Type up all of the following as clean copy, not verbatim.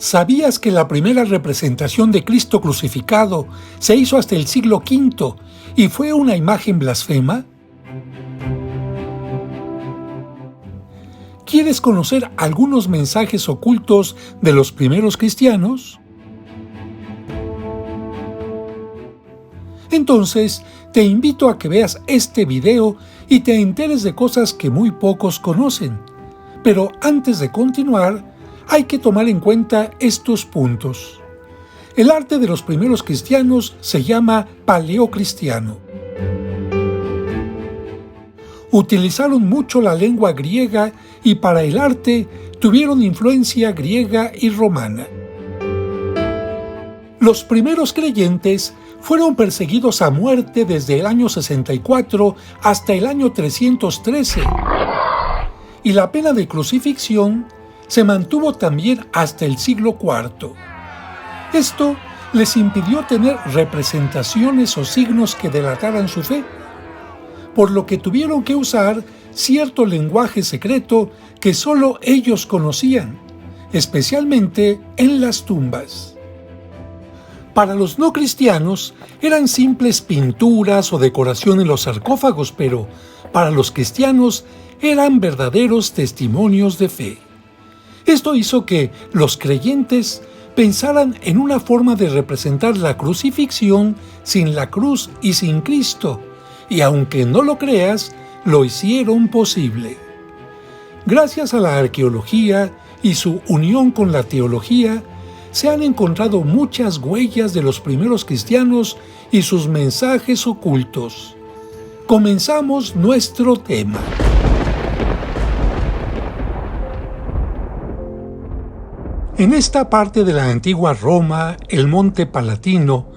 ¿Sabías que la primera representación de Cristo crucificado se hizo hasta el siglo V y fue una imagen blasfema? ¿Quieres conocer algunos mensajes ocultos de los primeros cristianos? Entonces, te invito a que veas este video y te enteres de cosas que muy pocos conocen. Pero antes de continuar, hay que tomar en cuenta estos puntos. El arte de los primeros cristianos se llama paleocristiano. Utilizaron mucho la lengua griega y para el arte tuvieron influencia griega y romana. Los primeros creyentes fueron perseguidos a muerte desde el año 64 hasta el año 313, y la pena de crucifixión se mantuvo también hasta el siglo IV. Esto les impidió tener representaciones o signos que delataran su fe, por lo que tuvieron que usar cierto lenguaje secreto que solo ellos conocían, especialmente en las tumbas. Para los no cristianos eran simples pinturas o decoración en los sarcófagos, pero para los cristianos eran verdaderos testimonios de fe. Esto hizo que los creyentes pensaran en una forma de representar la crucifixión sin la cruz y sin Cristo, y aunque no lo creas, lo hicieron posible. Gracias a la arqueología y su unión con la teología, se han encontrado muchas huellas de los primeros cristianos y sus mensajes ocultos. Comenzamos nuestro tema. En esta parte de la antigua Roma, el Monte Palatino,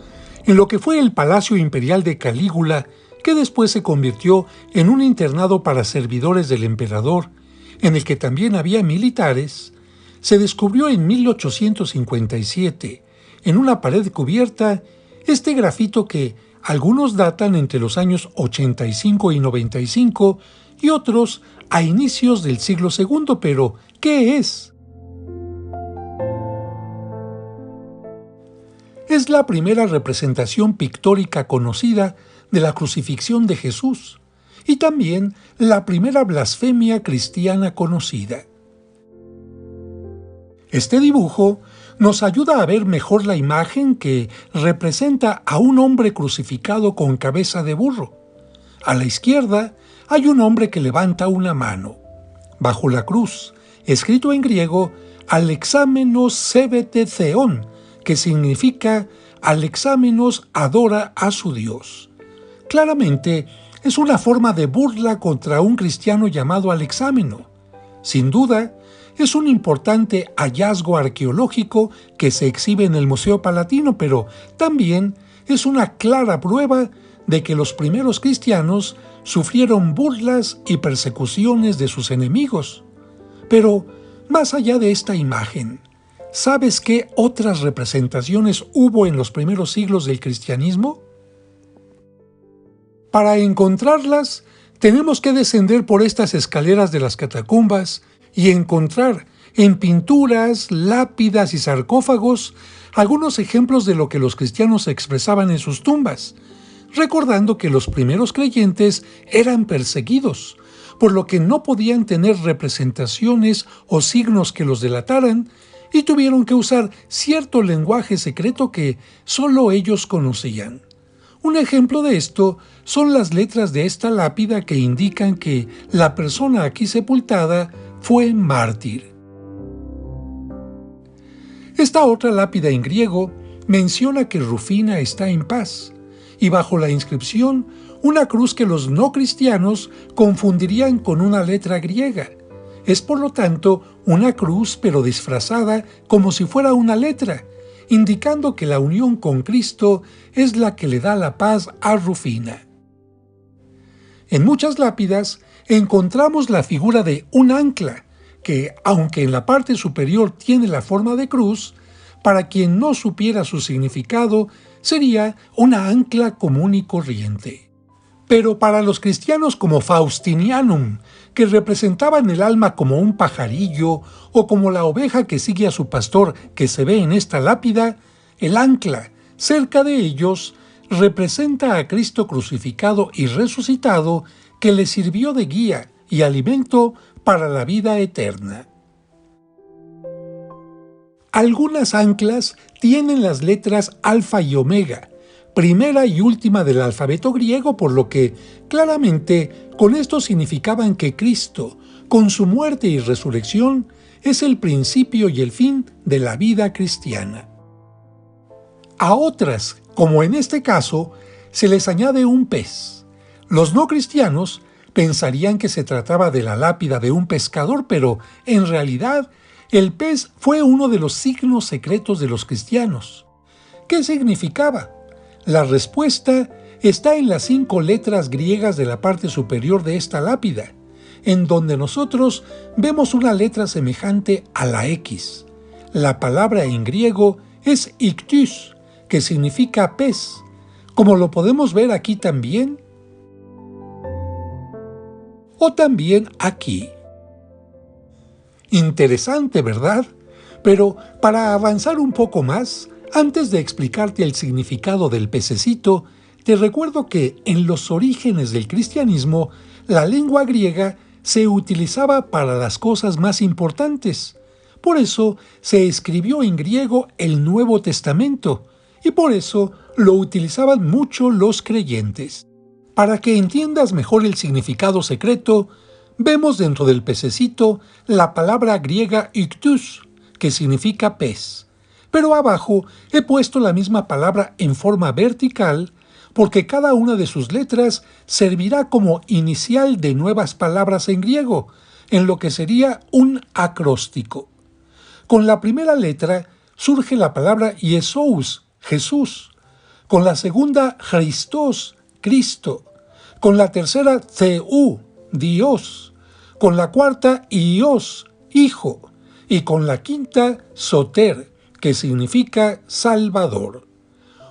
en lo que fue el Palacio Imperial de Calígula, que después se convirtió en un internado para servidores del emperador, en el que también había militares, se descubrió en 1857, en una pared cubierta, este grafito que algunos datan entre los años 85 y 95 y otros a inicios del siglo II, pero ¿qué es? Es la primera representación pictórica conocida de la crucifixión de Jesús y también la primera blasfemia cristiana conocida. Este dibujo nos ayuda a ver mejor la imagen que representa a un hombre crucificado con cabeza de burro. A la izquierda hay un hombre que levanta una mano. Bajo la cruz, escrito en griego, Alexámenos sébete Theón, que significa Alexámenos adora a su Dios. Claramente, es una forma de burla contra un cristiano llamado Alexámeno. Sin duda, es un importante hallazgo arqueológico que se exhibe en el Museo Palatino, pero también es una clara prueba de que los primeros cristianos sufrieron burlas y persecuciones de sus enemigos. Pero, más allá de esta imagen, ¿sabes qué otras representaciones hubo en los primeros siglos del cristianismo? Para encontrarlas, tenemos que descender por estas escaleras de las catacumbas y encontrar en pinturas, lápidas y sarcófagos algunos ejemplos de lo que los cristianos expresaban en sus tumbas, recordando que los primeros creyentes eran perseguidos, por lo que no podían tener representaciones o signos que los delataran, y tuvieron que usar cierto lenguaje secreto que solo ellos conocían. Un ejemplo de esto son las letras de esta lápida que indican que la persona aquí sepultada fue mártir. Esta otra lápida en griego menciona que Rufina está en paz, y bajo la inscripción una cruz que los no cristianos confundirían con una letra griega. Es por lo tanto una cruz pero disfrazada como si fuera una letra, indicando que la unión con Cristo es la que le da la paz a Rufina. En muchas lápidas encontramos la figura de un ancla, que aunque en la parte superior tiene la forma de cruz, para quien no supiera su significado, sería una ancla común y corriente. Pero para los cristianos como Faustinianum, que representaban el alma como un pajarillo o como la oveja que sigue a su pastor que se ve en esta lápida, el ancla, cerca de ellos, representa a Cristo crucificado y resucitado que les sirvió de guía y alimento para la vida eterna. Algunas anclas tienen las letras alfa y omega, primera y última del alfabeto griego, por lo que, claramente, con esto significaban que Cristo, con su muerte y resurrección, es el principio y el fin de la vida cristiana. A otras, como en este caso, se les añade un pez. Los no cristianos pensarían que se trataba de la lápida de un pescador, pero, en realidad, el pez fue uno de los signos secretos de los cristianos. ¿Qué significaba? La respuesta está en las 5 letras griegas de la parte superior de esta lápida, en donde nosotros vemos una letra semejante a la X. La palabra en griego es ictus, que significa pez, como lo podemos ver aquí también, o también aquí. Interesante, ¿verdad? Pero para avanzar un poco más, antes de explicarte el significado del pececito, te recuerdo que en los orígenes del cristianismo, la lengua griega se utilizaba para las cosas más importantes. Por eso se escribió en griego el Nuevo Testamento, y por eso lo utilizaban mucho los creyentes. Para que entiendas mejor el significado secreto, vemos dentro del pececito la palabra griega ictus, que significa pez. Pero abajo he puesto la misma palabra en forma vertical porque cada una de sus letras servirá como inicial de nuevas palabras en griego, en lo que sería un acróstico. Con la primera letra surge la palabra Iesous, Jesús. Con la segunda, Christos, Cristo. Con la tercera, Theou, Dios. Con la cuarta, Ios, Hijo. Y con la quinta, Soter, que significa Salvador.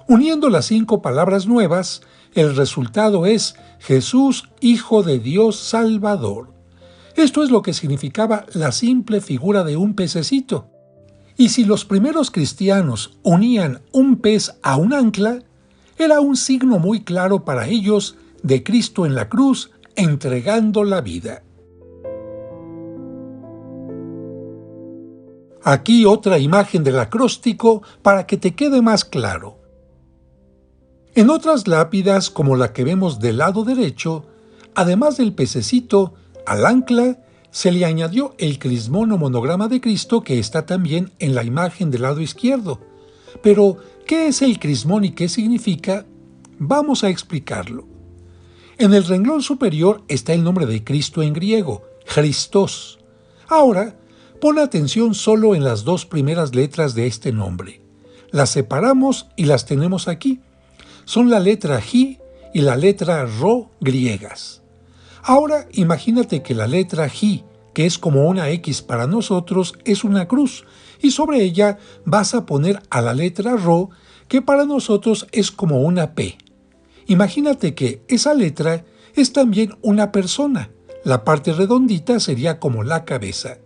Uniendo las 5 palabras nuevas, el resultado es Jesús, Hijo de Dios Salvador. Esto es lo que significaba la simple figura de un pececito. Y si los primeros cristianos unían un pez a un ancla, era un signo muy claro para ellos de Cristo en la cruz entregando la vida. Aquí otra imagen del acróstico para que te quede más claro. En otras lápidas, como la que vemos del lado derecho, además del pececito, al ancla se le añadió el crismón o monograma de Cristo que está también en la imagen del lado izquierdo. Pero, ¿qué es el crismón y qué significa? Vamos a explicarlo. En el renglón superior está el nombre de Cristo en griego, Christos. Ahora, pon atención solo en las 2 primeras letras de este nombre. Las separamos y las tenemos aquí. Son la letra J y la letra Ro griegas. Ahora imagínate que la letra J, que es como una X para nosotros, es una cruz, y sobre ella vas a poner a la letra Ro, que para nosotros es como una P. Imagínate que esa letra es también una persona. La parte redondita sería como la cabeza.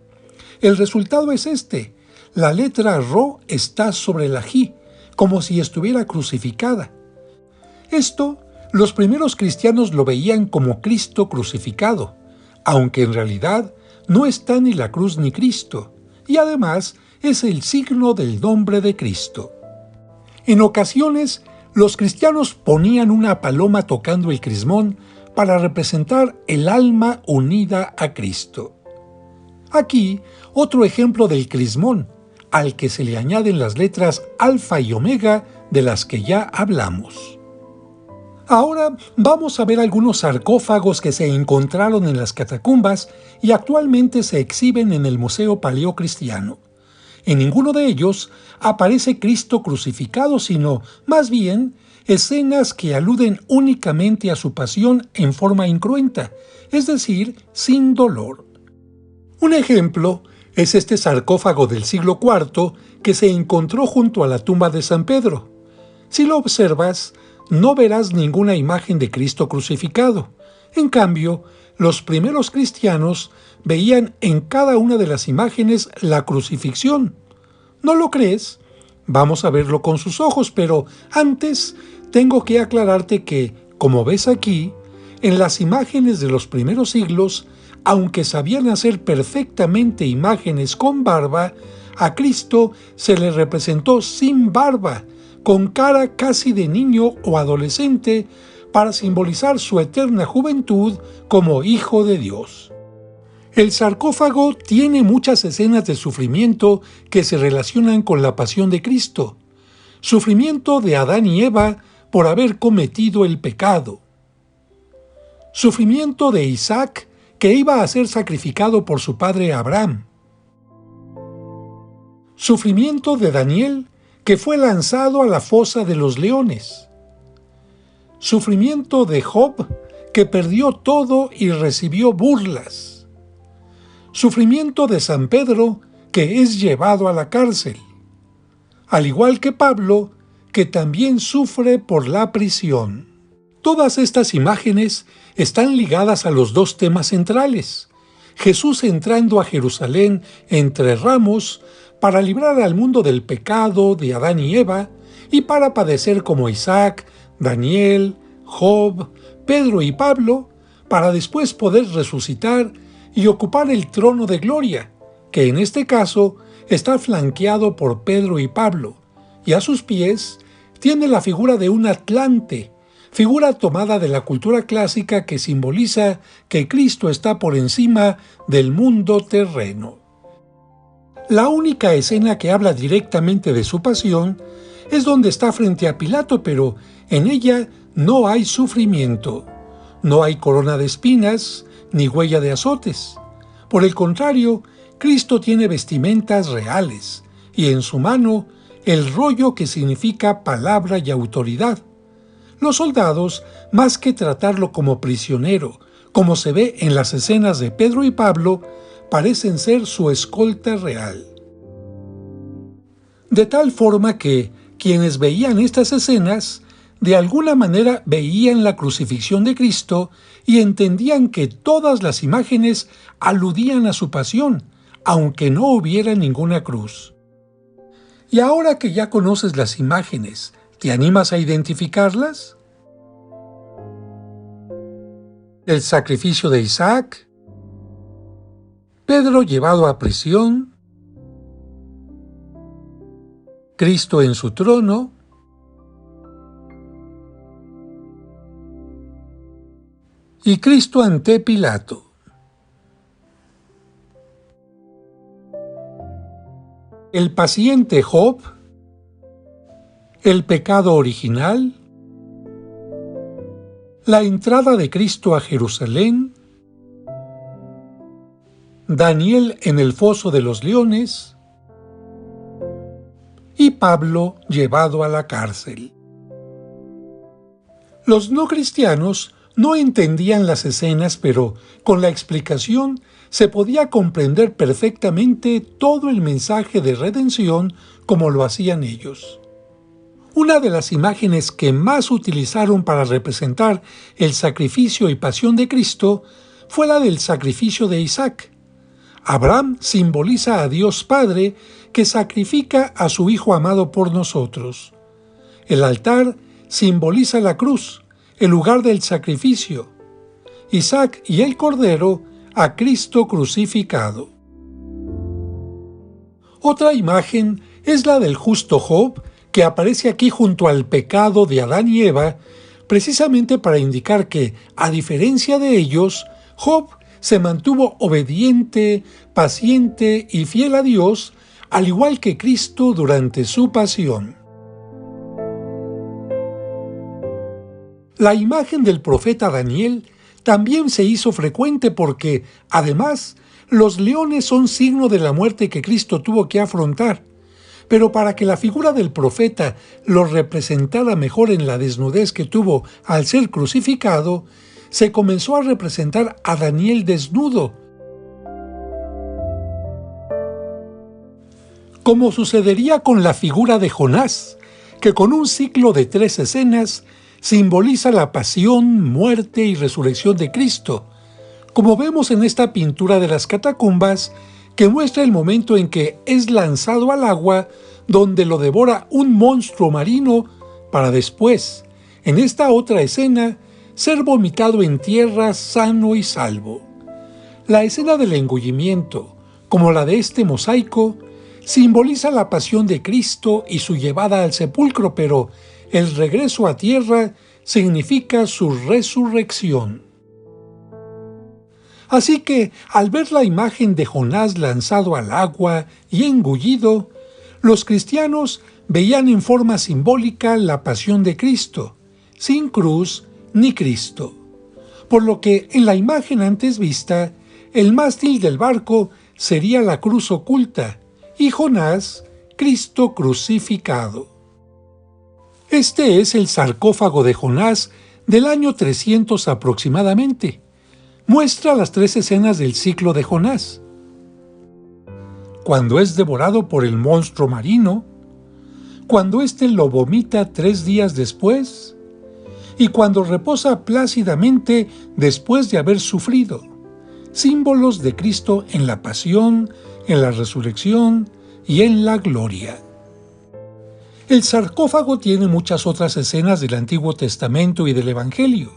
El resultado es este. La letra Ro está sobre la J, como si estuviera crucificada. Esto, los primeros cristianos lo veían como Cristo crucificado, aunque en realidad no está ni la cruz ni Cristo, y además es el signo del nombre de Cristo. En ocasiones, los cristianos ponían una paloma tocando el crismón para representar el alma unida a Cristo. Aquí, otro ejemplo del crismón, al que se le añaden las letras alfa y omega de las que ya hablamos. Ahora vamos a ver algunos sarcófagos que se encontraron en las catacumbas y actualmente se exhiben en el Museo Paleocristiano. En ninguno de ellos aparece Cristo crucificado, sino, más bien, escenas que aluden únicamente a su pasión en forma incruenta, es decir, sin dolor. Un ejemplo es este sarcófago del siglo IV que se encontró junto a la tumba de San Pedro. Si lo observas, no verás ninguna imagen de Cristo crucificado. En cambio, los primeros cristianos veían en cada una de las imágenes la crucifixión. ¿No lo crees? Vamos a verlo con sus ojos, pero antes tengo que aclararte que, como ves aquí, en las imágenes de los primeros siglos, aunque sabían hacer perfectamente imágenes con barba, a Cristo se le representó sin barba, con cara casi de niño o adolescente, para simbolizar su eterna juventud como Hijo de Dios. El sarcófago tiene muchas escenas de sufrimiento que se relacionan con la pasión de Cristo. Sufrimiento de Adán y Eva por haber cometido el pecado. Sufrimiento de Isaac, que iba a ser sacrificado por su padre Abraham. Sufrimiento de Daniel, que fue lanzado a la fosa de los leones. Sufrimiento de Job, que perdió todo y recibió burlas. Sufrimiento de San Pedro, que es llevado a la cárcel. Al igual que Pablo, que también sufre por la prisión. Todas estas imágenes están ligadas a los dos temas centrales: Jesús entrando a Jerusalén entre ramos para librar al mundo del pecado de Adán y Eva y para padecer como Isaac, Daniel, Job, Pedro y Pablo, para después poder resucitar y ocupar el trono de gloria, que en este caso está flanqueado por Pedro y Pablo, y a sus pies tiene la figura de un Atlante, figura tomada de la cultura clásica que simboliza que Cristo está por encima del mundo terreno. La única escena que habla directamente de su pasión es donde está frente a Pilato, pero en ella no hay sufrimiento, no hay corona de espinas, ni huella de azotes. Por el contrario, Cristo tiene vestimentas reales, y en su mano el rollo que significa palabra y autoridad. Los soldados, más que tratarlo como prisionero, como se ve en las escenas de Pedro y Pablo, parecen ser su escolta real. De tal forma que quienes veían estas escenas, de alguna manera veían la crucifixión de Cristo y entendían que todas las imágenes aludían a su pasión, aunque no hubiera ninguna cruz. Y ahora que ya conoces las imágenes, ¿te animas a identificarlas? El sacrificio de Isaac, Pedro llevado a prisión, Cristo en su trono, y Cristo ante Pilato. El paciente Job, el pecado original, la entrada de Cristo a Jerusalén, Daniel en el foso de los leones y Pablo llevado a la cárcel. Los no cristianos no entendían las escenas, pero con la explicación se podía comprender perfectamente todo el mensaje de redención como lo hacían ellos. Una de las imágenes que más utilizaron para representar el sacrificio y pasión de Cristo fue la del sacrificio de Isaac. Abraham simboliza a Dios Padre que sacrifica a su Hijo amado por nosotros. El altar simboliza la cruz, el lugar del sacrificio. Isaac y el Cordero a Cristo crucificado. Otra imagen es la del justo Job, que aparece aquí junto al pecado de Adán y Eva, precisamente para indicar que, a diferencia de ellos, Job se mantuvo obediente, paciente y fiel a Dios, al igual que Cristo durante su pasión. La imagen del profeta Daniel también se hizo frecuente porque, además, los leones son signo de la muerte que Cristo tuvo que afrontar. Pero para que la figura del profeta lo representara mejor en la desnudez que tuvo al ser crucificado, se comenzó a representar a Daniel desnudo. Como sucedería con la figura de Jonás, que con un ciclo de 3 escenas simboliza la pasión, muerte y resurrección de Cristo, como vemos en esta pintura de las catacumbas que muestra el momento en que es lanzado al agua donde lo devora un monstruo marino para después, en esta otra escena, ser vomitado en tierra sano y salvo. La escena del engullimiento, como la de este mosaico, simboliza la pasión de Cristo y su llevada al sepulcro, pero el regreso a tierra significa su resurrección. Así que, al ver la imagen de Jonás lanzado al agua y engullido, los cristianos veían en forma simbólica la pasión de Cristo, sin cruz ni Cristo. Por lo que, en la imagen antes vista, el mástil del barco sería la cruz oculta y Jonás, Cristo crucificado. Este es el sarcófago de Jonás del año 300 aproximadamente. Muestra las 3 escenas del ciclo de Jonás. Cuando es devorado por el monstruo marino, cuando éste lo vomita 3 días después, y cuando reposa plácidamente después de haber sufrido, símbolos de Cristo en la pasión, en la resurrección y en la gloria. El sarcófago tiene muchas otras escenas del Antiguo Testamento y del Evangelio.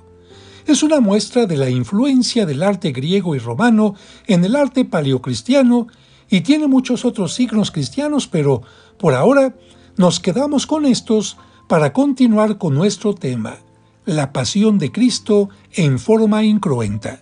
Es una muestra de la influencia del arte griego y romano en el arte paleocristiano y tiene muchos otros signos cristianos, pero por ahora nos quedamos con estos para continuar con nuestro tema, la pasión de Cristo en forma incruenta.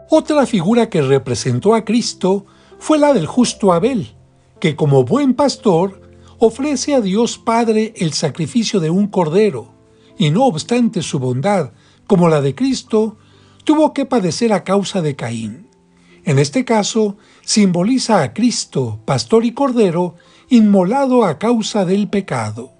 Otra figura que representó a Cristo fue la del justo Abel, que como buen pastor ofrece a Dios Padre el sacrificio de un cordero, y no obstante su bondad, como la de Cristo, tuvo que padecer a causa de Caín. En este caso, simboliza a Cristo, pastor y cordero, inmolado a causa del pecado.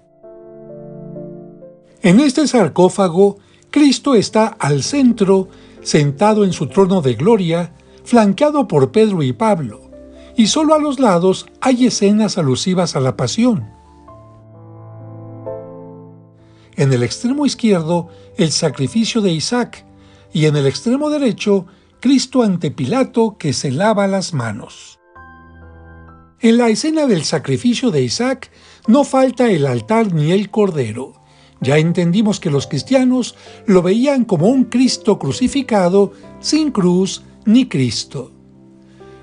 En este sarcófago, Cristo está al centro, sentado en su trono de gloria, flanqueado por Pedro y Pablo, y solo a los lados hay escenas alusivas a la pasión. En el extremo izquierdo, el sacrificio de Isaac, y en el extremo derecho, Cristo ante Pilato que se lava las manos. En la escena del sacrificio de Isaac no falta el altar ni el cordero. Ya entendimos que los cristianos lo veían como un Cristo crucificado, sin cruz ni Cristo.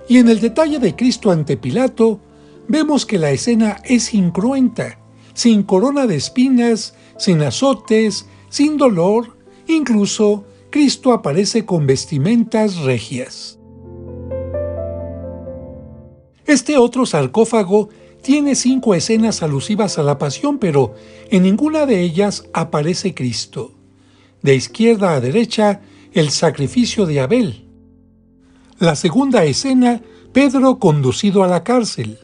Y en el detalle de Cristo ante Pilato, vemos que la escena es incruenta, sin corona de espinas, sin azotes, sin dolor, incluso Cristo aparece con vestimentas regias. Este otro sarcófago tiene 5 escenas alusivas a la pasión, pero en ninguna de ellas aparece Cristo. De izquierda a derecha, el sacrificio de Abel. La segunda escena, Pedro conducido a la cárcel.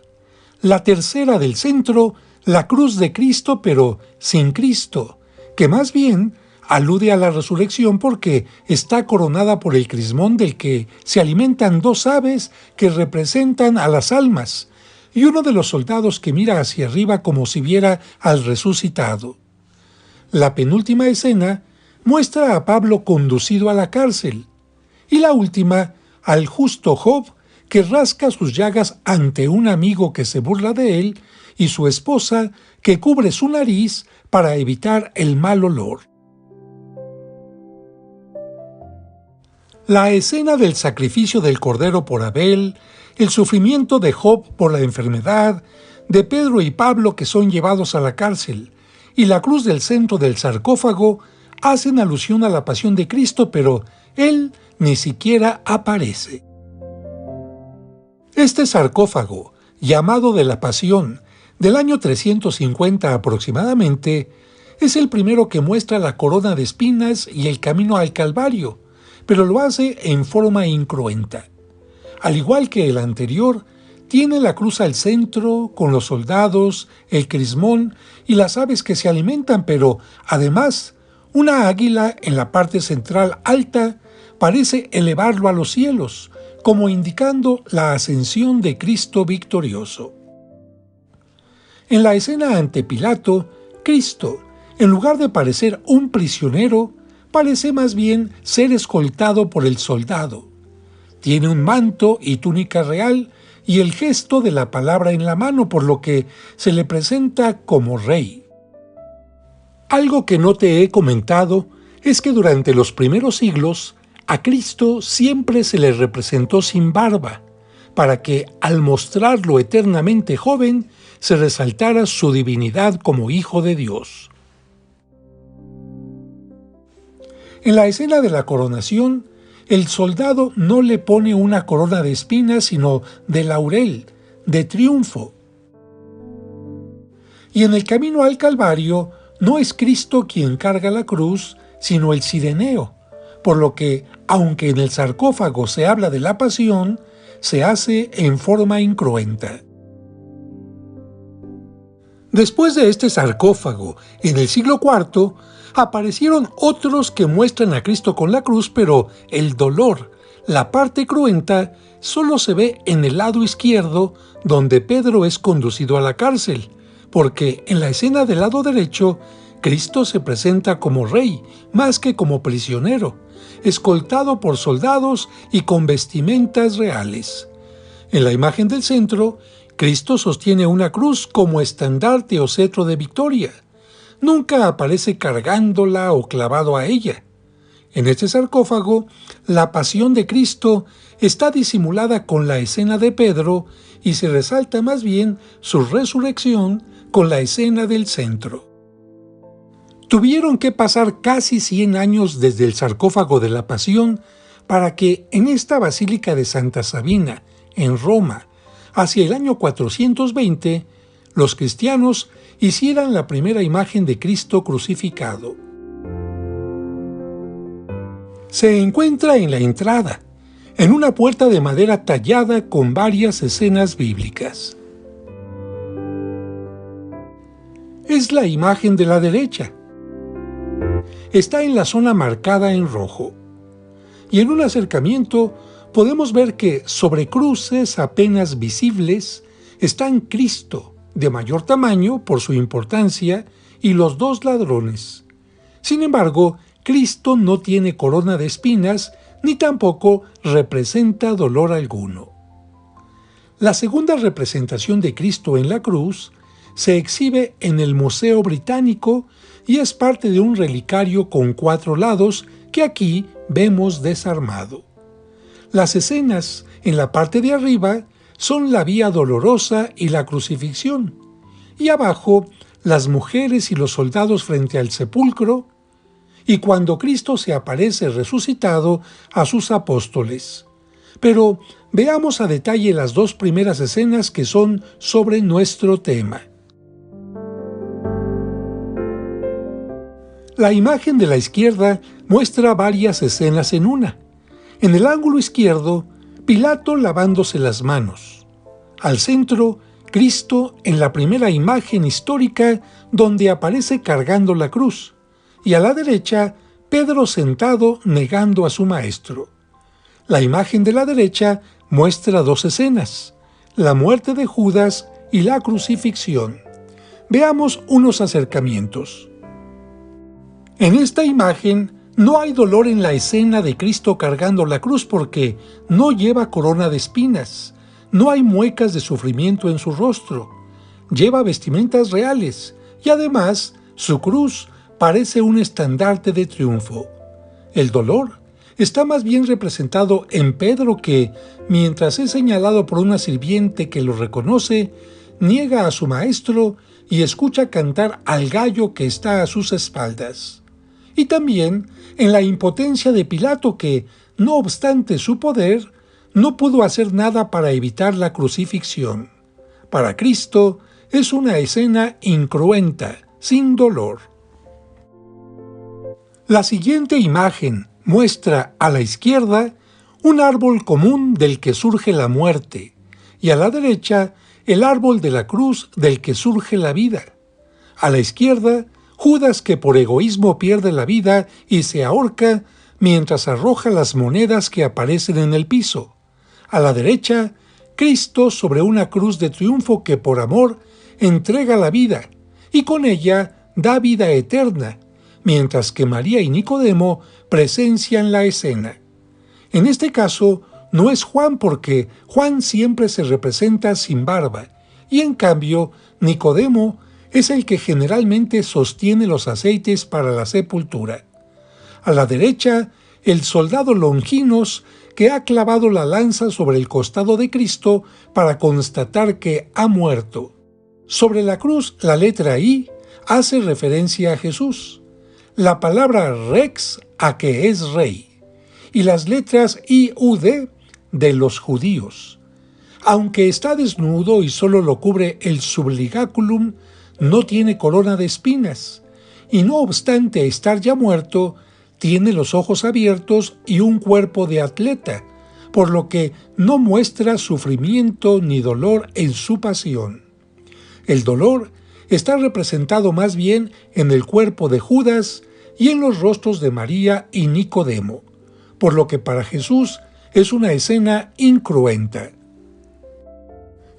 La tercera del centro, la cruz de Cristo, pero sin Cristo, que más bien alude a la resurrección porque está coronada por el crismón del que se alimentan 2 aves que representan a las almas, y uno de los soldados que mira hacia arriba como si viera al resucitado. La penúltima escena muestra a Pablo conducido a la cárcel, y la última al justo Job, que rasca sus llagas ante un amigo que se burla de él, y su esposa, que cubre su nariz para evitar el mal olor. La escena del sacrificio del cordero por Abel, el sufrimiento de Job por la enfermedad, de Pedro y Pablo que son llevados a la cárcel, y la cruz del centro del sarcófago hacen alusión a la pasión de Cristo, pero él ni siquiera aparece. Este sarcófago, llamado de la Pasión, del año 350 aproximadamente, es el primero que muestra la corona de espinas y el camino al Calvario, pero lo hace en forma incruenta. Al igual que el anterior, tiene la cruz al centro, con los soldados, el crismón y las aves que se alimentan, pero además, una águila en la parte central alta parece elevarlo a los cielos, como indicando la ascensión de Cristo victorioso. En la escena ante Pilato, Cristo, en lugar de parecer un prisionero, parece más bien ser escoltado por el soldado. Tiene un manto y túnica real y el gesto de la palabra en la mano, por lo que se le presenta como rey. Algo que no te he comentado es que durante los primeros siglos a Cristo siempre se le representó sin barba, para que, al mostrarlo eternamente joven, se resaltara su divinidad como Hijo de Dios. En la escena de la coronación, el soldado no le pone una corona de espinas, sino de laurel, de triunfo. Y en el camino al Calvario, no es Cristo quien carga la cruz, sino el cireneo, por lo que, aunque en el sarcófago se habla de la pasión, se hace en forma incruenta. Después de este sarcófago, en el siglo IV, aparecieron otros que muestran a Cristo con la cruz, pero el dolor, la parte cruenta, solo se ve en el lado izquierdo, donde Pedro es conducido a la cárcel, porque en la escena del lado derecho, Cristo se presenta como rey, más que como prisionero, escoltado por soldados y con vestimentas reales. En la imagen del centro, Cristo sostiene una cruz como estandarte o cetro de victoria. Nunca aparece cargándola o clavado a ella. En este sarcófago, la pasión de Cristo está disimulada con la escena de Pedro y se resalta más bien su resurrección con la escena del centro. Tuvieron que pasar casi 100 años desde el sarcófago de la Pasión para que en esta Basílica de Santa Sabina, en Roma, hacia el año 420, los cristianos hicieran la primera imagen de Cristo crucificado. Se encuentra en la entrada, en una puerta de madera tallada con varias escenas bíblicas. Es la imagen de la derecha. Está en la zona marcada en rojo. Y en un acercamiento podemos ver que sobre cruces apenas visibles están Cristo, de mayor tamaño por su importancia, y los dos ladrones. Sin embargo, Cristo no tiene corona de espinas ni tampoco representa dolor alguno. La segunda representación de Cristo en la cruz se exhibe en el Museo Británico y es parte de un relicario con 4 lados que aquí vemos desarmado. Las escenas en la parte de arriba son la Vía Dolorosa y la crucifixión, y abajo las mujeres y los soldados frente al sepulcro, y cuando Cristo se aparece resucitado a sus apóstoles. Pero veamos a detalle las 2 primeras escenas que son sobre nuestro tema. La imagen de la izquierda muestra varias escenas en una. En el ángulo izquierdo, Pilato lavándose las manos. Al centro, Cristo en la primera imagen histórica donde aparece cargando la cruz. Y a la derecha, Pedro sentado negando a su maestro. La imagen de la derecha muestra 2 escenas, la muerte de Judas y la crucifixión. Veamos unos acercamientos. En esta imagen no hay dolor en la escena de Cristo cargando la cruz porque no lleva corona de espinas, no hay muecas de sufrimiento en su rostro, lleva vestimentas reales y además su cruz parece un estandarte de triunfo. El dolor está más bien representado en Pedro que, mientras es señalado por una sirviente que lo reconoce, niega a su maestro y escucha cantar al gallo que está a sus espaldas. Y también en la impotencia de Pilato que, no obstante su poder, no pudo hacer nada para evitar la crucifixión. Para Cristo es una escena incruenta, sin dolor. La siguiente imagen muestra a la izquierda un árbol común del que surge la muerte y a la derecha el árbol de la cruz del que surge la vida. A la izquierda, Judas que por egoísmo pierde la vida y se ahorca mientras arroja las monedas que aparecen en el piso. A la derecha, Cristo sobre una cruz de triunfo que por amor entrega la vida y con ella da vida eterna, mientras que María y Nicodemo presencian la escena. En este caso, no es Juan porque Juan siempre se representa sin barba, y en cambio, Nicodemo es el que generalmente sostiene los aceites para la sepultura. A la derecha, el soldado Longinos, que ha clavado la lanza sobre el costado de Cristo para constatar que ha muerto. Sobre la cruz, la letra I hace referencia a Jesús, la palabra rex a que es rey, y las letras IUD de los judíos. Aunque está desnudo y solo lo cubre el subligaculum, no tiene corona de espinas, y no obstante estar ya muerto, tiene los ojos abiertos y un cuerpo de atleta, por lo que no muestra sufrimiento ni dolor en su pasión. El dolor está representado más bien en el cuerpo de Judas y en los rostros de María y Nicodemo, por lo que para Jesús es una escena incruenta.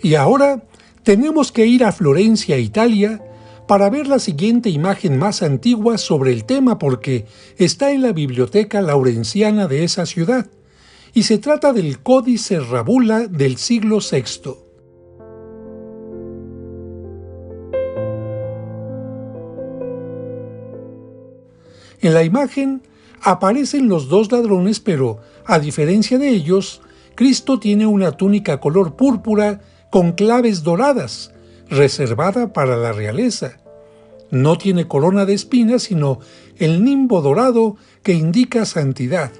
Y ahora tenemos que ir a Florencia, Italia, para ver la siguiente imagen más antigua sobre el tema porque está en la Biblioteca Laurenciana de esa ciudad, y se trata del Códice Rabula del siglo VI. En la imagen aparecen los dos ladrones, pero, a diferencia de ellos, Cristo tiene una túnica color púrpura con claves doradas, reservada para la realeza. No tiene corona de espinas, sino el nimbo dorado que indica santidad,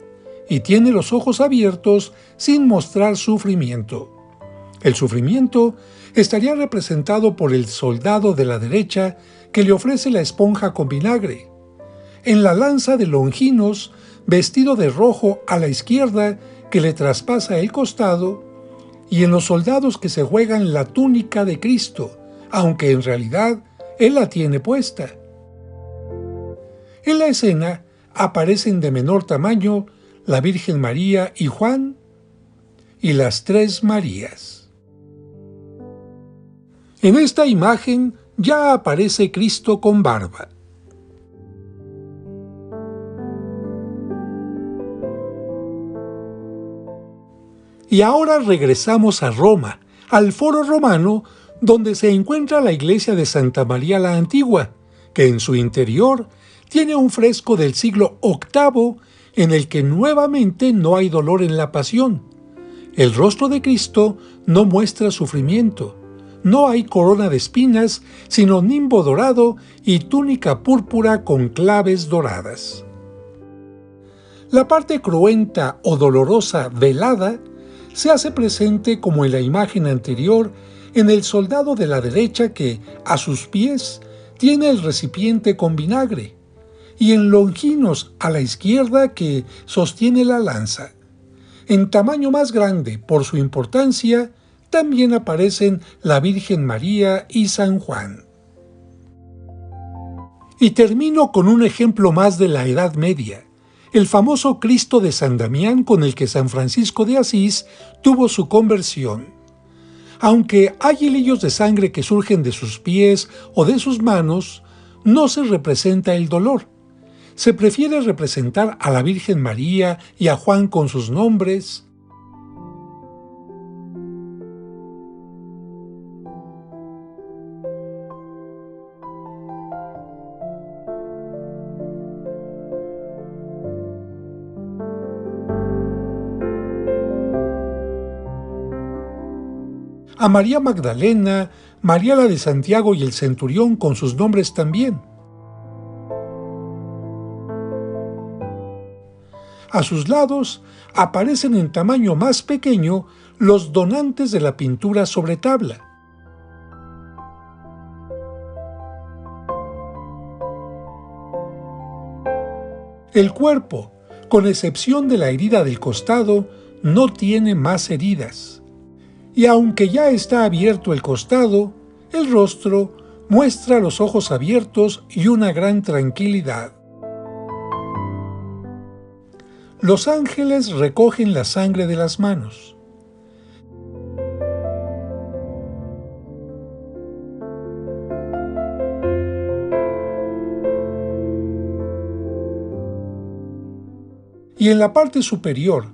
y tiene los ojos abiertos sin mostrar sufrimiento. El sufrimiento estaría representado por el soldado de la derecha que le ofrece la esponja con vinagre. En la lanza de Longinos, vestido de rojo a la izquierda, que le traspasa el costado, y en los soldados que se juegan la túnica de Cristo, aunque en realidad Él la tiene puesta. En la escena aparecen de menor tamaño la Virgen María y Juan y las tres Marías. En esta imagen ya aparece Cristo con barba. Y ahora regresamos a Roma, al Foro Romano, donde se encuentra la iglesia de Santa María la Antigua, que en su interior tiene un fresco del siglo VIII en el que nuevamente no hay dolor en la pasión. El rostro de Cristo no muestra sufrimiento. No hay corona de espinas, sino nimbo dorado y túnica púrpura con claves doradas. La parte cruenta o dolorosa velada se hace presente como en la imagen anterior en el soldado de la derecha que, a sus pies, tiene el recipiente con vinagre, y en Longinos a la izquierda que sostiene la lanza. En tamaño más grande, por su importancia, también aparecen la Virgen María y San Juan. Y termino con un ejemplo más de la Edad Media, el famoso Cristo de San Damián con el que San Francisco de Asís tuvo su conversión. Aunque hay hilillos de sangre que surgen de sus pies o de sus manos, no se representa el dolor. Se prefiere representar a la Virgen María y a Juan con sus nombres. A María Magdalena, María la de Santiago y el centurión con sus nombres también. A sus lados aparecen en tamaño más pequeño los donantes de la pintura sobre tabla. El cuerpo, con excepción de la herida del costado, no tiene más heridas. Y aunque ya está abierto el costado, el rostro muestra los ojos abiertos y una gran tranquilidad. Los ángeles recogen la sangre de las manos. Y en la parte superior,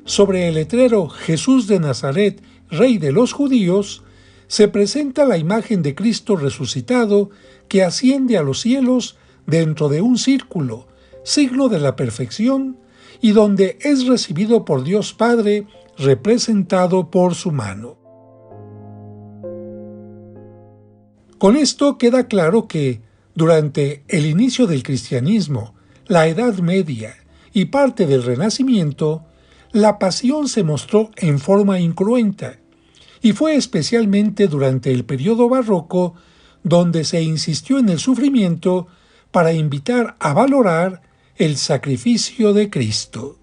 sobre el letrero Jesús de Nazaret, Rey de los Judíos, se presenta la imagen de Cristo resucitado que asciende a los cielos dentro de un círculo, signo de la perfección, y donde es recibido por Dios Padre, representado por su mano. Con esto queda claro que, durante el inicio del cristianismo, la Edad Media y parte del Renacimiento, la pasión se mostró en forma incruenta, y fue especialmente durante el periodo barroco donde se insistió en el sufrimiento para invitar a valorar el sacrificio de Cristo.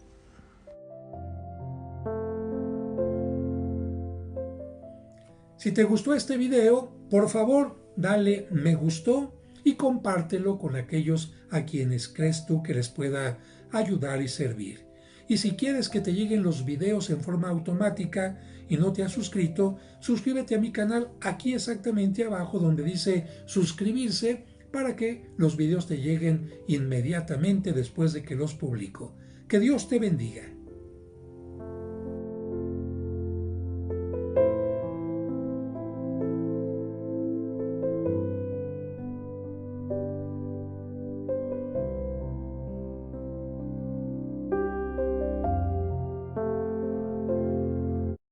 Si te gustó este video, por favor, dale me gustó y compártelo con aquellos a quienes crees tú que les pueda ayudar y servir. Y si quieres que te lleguen los videos en forma automática y no te has suscrito, suscríbete a mi canal aquí exactamente abajo donde dice suscribirse para que los videos te lleguen inmediatamente después de que los publico. Que Dios te bendiga.